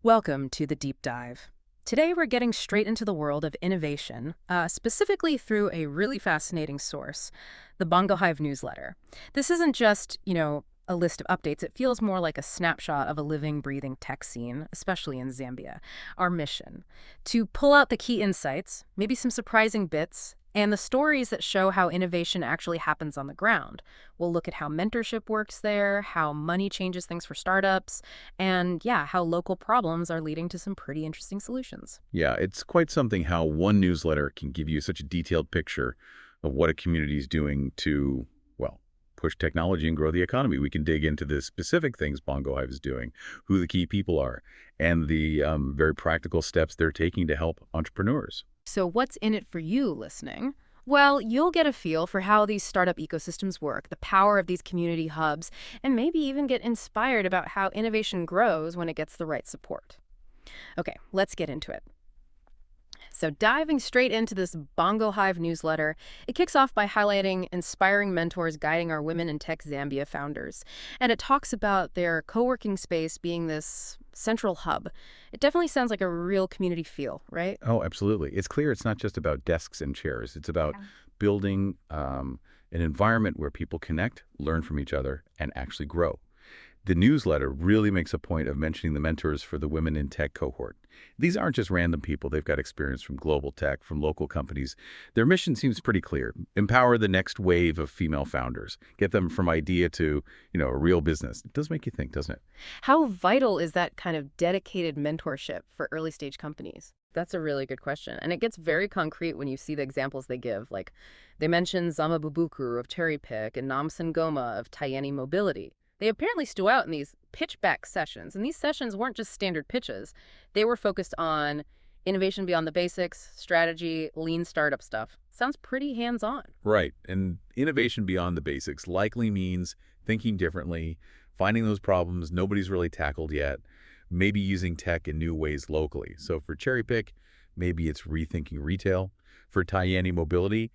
Welcome to the Deep Dive. Today we're getting straight into the world of innovation, specifically through a really fascinating source, the BongoHive Newsletter. This isn't just, a list of updates. It feels more like a snapshot of a living, breathing tech scene, especially in Zambia. Our mission: to pull out the key insights, maybe some surprising bits, and the stories that show how innovation actually happens on the ground. We'll look at how mentorship works there, how money changes things for startups, and how local problems are leading to some pretty interesting solutions. Yeah, it's quite something how one newsletter can give you such a detailed picture of what a community is doing to, well, push technology and grow the economy. We can dig into the specific things BongoHive is doing, who the key people are, and the very practical steps they're taking to help entrepreneurs. So what's in it for you listening? Well, you'll get a feel for how these startup ecosystems work, the power of these community hubs, and maybe even get inspired about how innovation grows when it gets the right support. Okay, let's get into it. So diving straight into this BongoHive newsletter, it kicks off by highlighting inspiring mentors guiding our Women in Tech Zambia founders. And it talks about their co-working space being this central hub. It definitely sounds like a real community feel, right? Oh, absolutely. It's clear it's not just about desks and chairs. It's about building an environment where people connect, learn from each other, and actually grow. The newsletter really makes a point of mentioning the mentors for the Women in Tech cohort. These aren't just random people. They've got experience from global tech, from local companies. Their mission seems pretty clear: empower the next wave of female founders, get them from idea to, a real business. It does make you think, doesn't it? How vital is that kind of dedicated mentorship for early stage companies? That's a really good question. And it gets very concrete when you see the examples they give. Like, they mention Zama Bubuku of Cherry Pick and Namsan Goma of Tayeni Mobility. They apparently stood out in these pitchback sessions, and these sessions weren't just standard pitches. They were focused on innovation beyond the basics, strategy, lean startup stuff. Sounds pretty hands-on. Right. And innovation beyond the basics likely means thinking differently, finding those problems nobody's really tackled yet, maybe using tech in new ways locally. So for Cherry Pick, maybe it's rethinking retail. For Tayeni Mobility,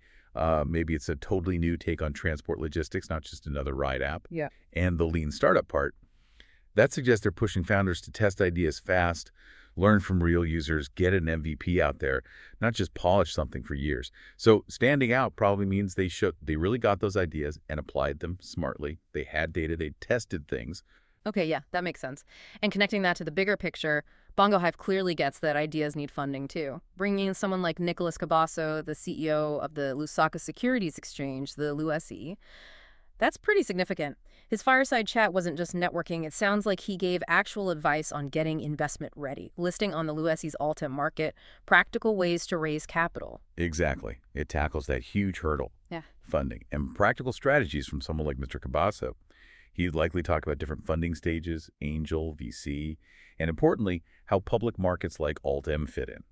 maybe it's a totally new take on transport logistics, not just another ride app. Yeah. And the lean startup part, that suggests they're pushing founders to test ideas fast, learn from real users, get an MVP out there, not just polish something for years. So standing out probably means they really got those ideas and applied them smartly. They had data, they tested things. Okay, yeah, that makes sense. And connecting that to the bigger picture, BongoHive clearly gets that ideas need funding too. Bringing in someone like Nicholas Cabasso, the CEO of the Lusaka Securities Exchange, the LUSE, that's pretty significant. His fireside chat wasn't just networking. It sounds like he gave actual advice on getting investment ready, listing on the LUSE's Alta market practical ways to raise capital. Exactly. It tackles that huge hurdle, Yeah. funding, and practical strategies from someone like Mr. Cabasso. He'd likely talk about different funding stages, angel, VC, and importantly, how public markets like Alt-M fit in.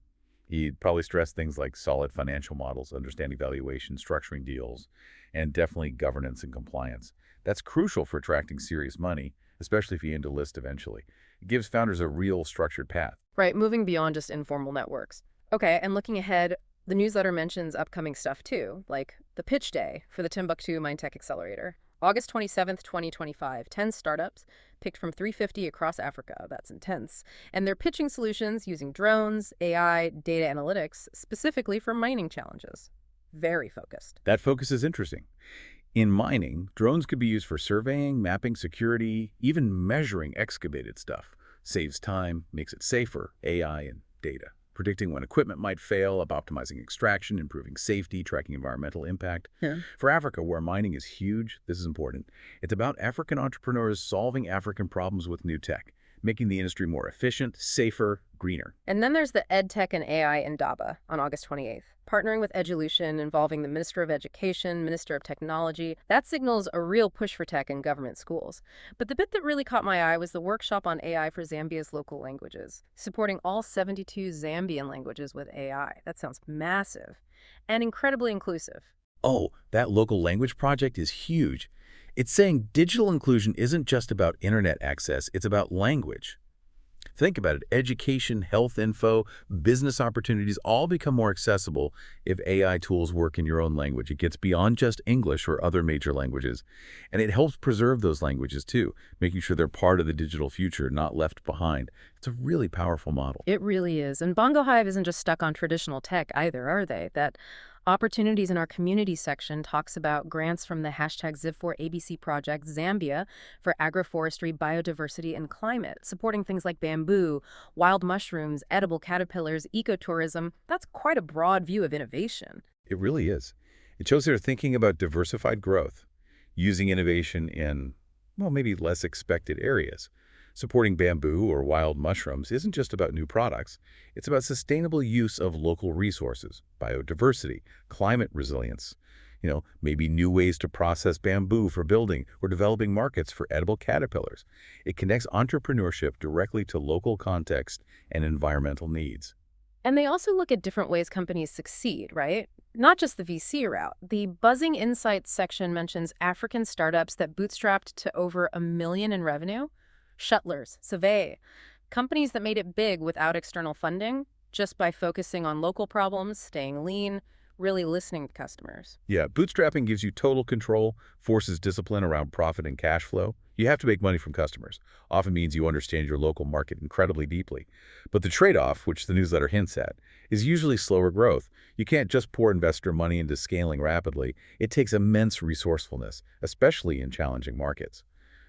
He'd probably stress things like solid financial models, understanding valuation, structuring deals, and definitely governance and compliance. That's crucial for attracting serious money, especially if you aim to list eventually. It gives founders a real structured path. Right, moving beyond just informal networks. Okay, and looking ahead, the newsletter mentions upcoming stuff too, like the pitch day for the Timbuktu Mindtech Accelerator. August 27th, 2025, 10 startups picked from 350 across Africa. That's intense. And they're pitching solutions using drones, AI, data analytics, specifically for mining challenges. Very focused. That focus is interesting. In mining, drones could be used for surveying, mapping security, even measuring excavated stuff. Saves time, makes it safer, AI and data. Predicting when equipment might fail, optimizing extraction, improving safety, tracking environmental impact. Yeah. For Africa, where mining is huge, this is important. It's about African entrepreneurs solving African problems with new tech, making the industry more efficient, safer, greener. And then there's the EdTech and AI in Daba on August 28th. Partnering with Edulution, involving the Minister of Education, Minister of Technology, that signals a real push for tech in government schools. But the bit that really caught my eye was the workshop on AI for Zambia's local languages, supporting all 72 Zambian languages with AI. That sounds massive and incredibly inclusive. Oh, that local language project is huge. It's saying digital inclusion isn't just about internet access, it's about language. Think about it. Education, health info, business opportunities all become more accessible if AI tools work in your own language. It gets beyond just English or other major languages. And it helps preserve those languages too, making sure they're part of the digital future, not left behind. It's a really powerful model. It really is. And BongoHive isn't just stuck on traditional tech either, are they? That opportunities in our community section talks about grants from the hashtag Ziv4ABC project Zambia for agroforestry, biodiversity, and climate, supporting things like bamboo, wild mushrooms, edible caterpillars, ecotourism. That's quite a broad view of innovation. It really is. It shows they're thinking about diversified growth, using innovation in, well, maybe less expected areas. Supporting bamboo or wild mushrooms isn't just about new products. It's about sustainable use of local resources, biodiversity, climate resilience. Maybe new ways to process bamboo for building or developing markets for edible caterpillars. It connects entrepreneurship directly to local context and environmental needs. And they also look at different ways companies succeed, right? Not just the VC route. The Buzzing Insights section mentions African startups that bootstrapped to over $1 million in revenue. Shuttlers, Survey, companies that made it big without external funding, just by focusing on local problems, staying lean, really listening to customers. Yeah, bootstrapping gives you total control, forces discipline around profit and cash flow. You have to make money from customers. Often means you understand your local market incredibly deeply. But the trade-off, which the newsletter hints at, is usually slower growth. You can't just pour investor money into scaling rapidly. It takes immense resourcefulness, especially in challenging markets.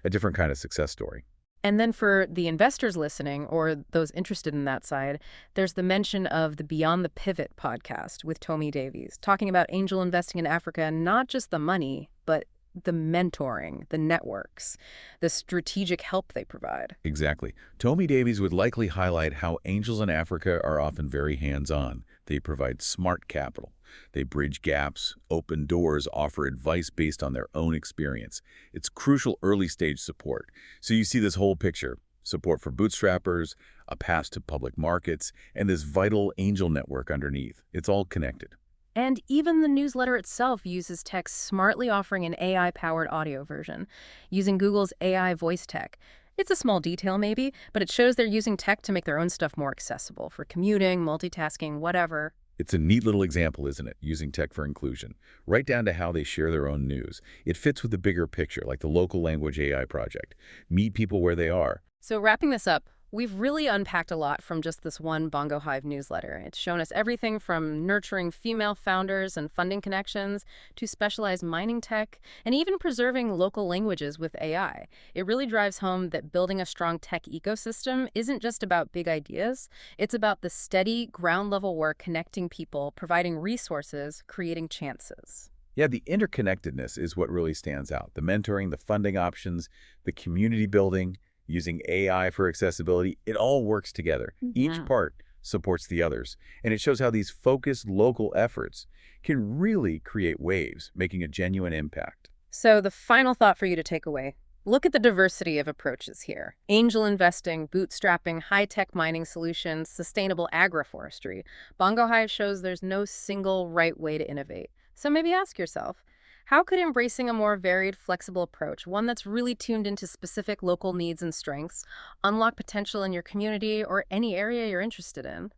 A different kind of success story. And then for the investors listening, or those interested in that side, there's the mention of the Beyond the Pivot podcast with Tommy Davies, talking about angel investing in Africa, not just the money, but the mentoring, the networks, the strategic help they provide. Exactly. Tommy Davies would likely highlight how angels in Africa are often very hands-on. They provide smart capital. They bridge gaps, open doors, offer advice based on their own experience. It's crucial early-stage support. So you see this whole picture: support for bootstrappers, a path to public markets, and this vital angel network underneath. It's all connected. And even the newsletter itself uses tech, smartly offering an AI-powered audio version, using Google's AI voice tech. It's a small detail maybe, but it shows they're using tech to make their own stuff more accessible for commuting, multitasking, whatever. It's a neat little example, isn't it, using tech for inclusion, right down to how they share their own news. It fits with the bigger picture, like the local language AI project. Meet people where they are. So wrapping this up, we've really unpacked a lot from just this one BongoHive newsletter. It's shown us everything from nurturing female founders and funding connections to specialized mining tech and even preserving local languages with AI. It really drives home that building a strong tech ecosystem isn't just about big ideas. It's about the steady, ground-level work connecting people, providing resources, creating chances. Yeah, the interconnectedness is what really stands out. The mentoring, the funding options, the community building, using AI for accessibility, it all works together. Each part supports the others, and it shows how these focused local efforts can really create waves, making a genuine impact. So the final thought for you to take away: look at the diversity of approaches here. Angel investing, bootstrapping, high-tech mining solutions, sustainable agroforestry. BongoHive shows there's no single right way to innovate. So maybe ask yourself, how could embracing a more varied, flexible approach, one that's really tuned into specific local needs and strengths, unlock potential in your community or any area you're interested in?